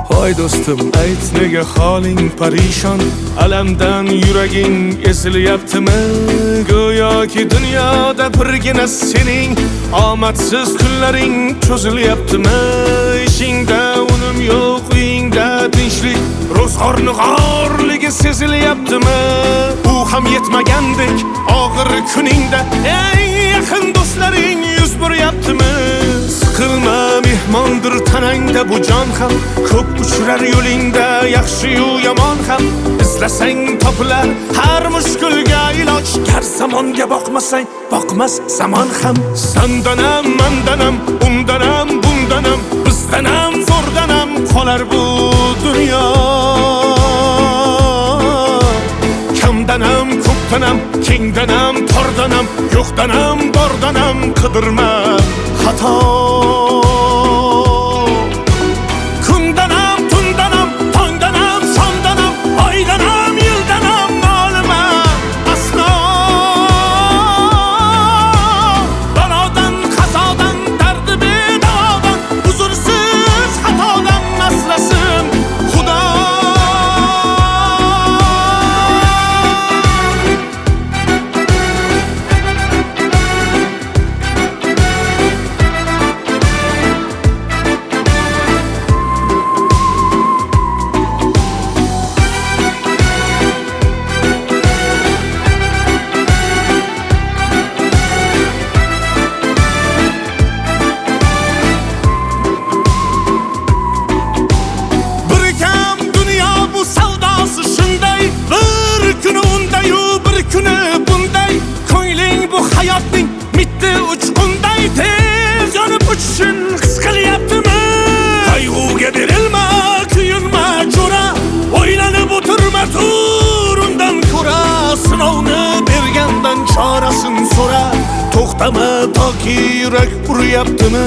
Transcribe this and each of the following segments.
Voy do'stim, ayt nega holing parishon, alamdan yuraging ezilyaptimi? Go'yoki dunyoda birgina sening omadsiz kunlaring cho'zilyaptimi? Ishingda unum yo'q, uyingda tinchlik, ro'zg'orni g'orligi sezilyaptimi? U ham yetmagandek og'ir kuningda eng yaqin do'stlaring yuz buryaptimi? Siqilma, mehmondir tanangda bu jon ham, ko'p uchrar yo'lingda yaxshi-yu yomon ham. Izlasang topilar har mushkulga iloj, gar zamonga boqmasang boqmas zamon ham. Sandanam, mandanam, undanam, bundanam, bizdanam, zo'rdanam qolar bu dunyo. Kamdanam, ko'pdanam, kengdanam, tordanam, yo'qdanam, bordanam, qidirma xato. Kundanam, tundanam, tongdanam, shomdanam, oydanam, yildanam, nolima aslo. Balodan, qazodan, dardi bedavodan, uzursiz xatodan asrasin Xudo. Hayotning mitti uchqunday tez yonib uchishun his qilyaptimi? Qayg'uga berilma, kuyinma jo'ra, o'ylanib o'tirma, tur undan ko'ra. Sinovni bergandan chorasin so'ra, to'xtama toki yurak uryaptimi?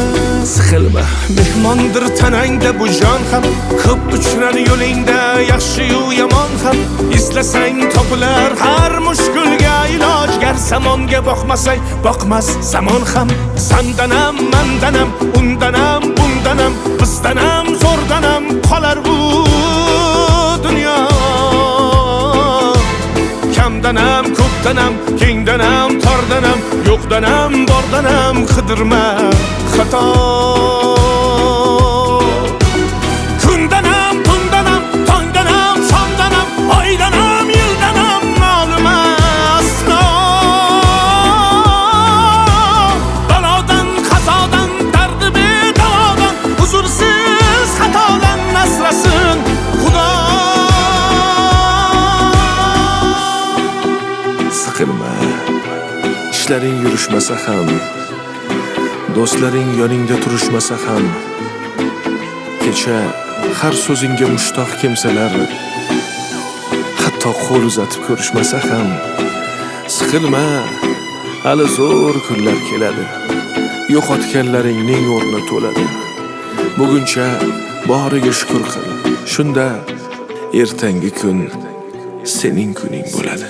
Siqilma, mehmondir tanangda bu jon ham, ko'p uchrar yo'lingda yaxshi-yu yomon ham. Izlasang topilar har mushkulga iloj, gar zamonga boqmasang boqmas zamon ham. Sandanam, mandanam, undanam, bundanam, bizdanam, zo'rdanam qolar bu dunyo. Kamdanam, ko'pdanam, kengdanam, tordanam, yo'qdanam, bordanam, qidirma xato. Kundanam, tundanam, tongdanam, shomdanam, oydanam, yildanam, nolima aslo. Balodan, qazodan, dardi bedavodan, uzursiz xatodan asrasin Xudo. Siqilma, ishlaring yurishmasa ham, do'stlaring yoningda turishmasa ham, kecha har so'zingga mushtoq kimsalar hatto qo'l uzatib ko'rishmasa ham. Siqilma, hali zo'r kunlar keladi, yo'qotganlaringning o'rni to'ladi. Buguncha boriga shukr qil, shunda ertangi kun sening kuning bo'ladi.